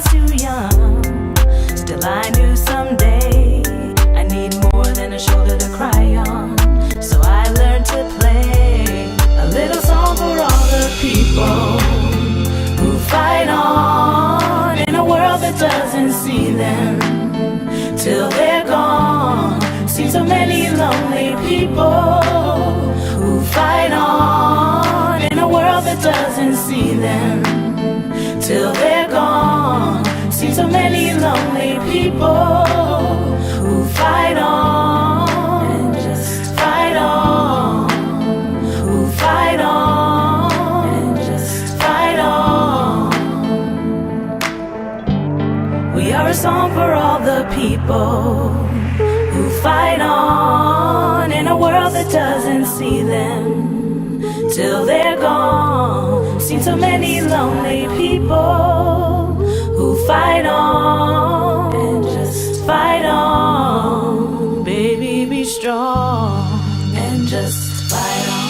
was too young. Still I knew someday I need more than a shoulder to cry on. So I learned to play a little song for all the people who fight on in a world that doesn't see them till they're gone. Seen so many lonely people who fight on in a world that doesn't see them till they're gone. Seen so many lonely people who fight on and just fight on, who fight on and just fight on. We are a song for all the people who fight on in a world that doesn't see them till they're gone. Seen so many lonely people who fight on and just fight on. Baby, be strong and just fight on.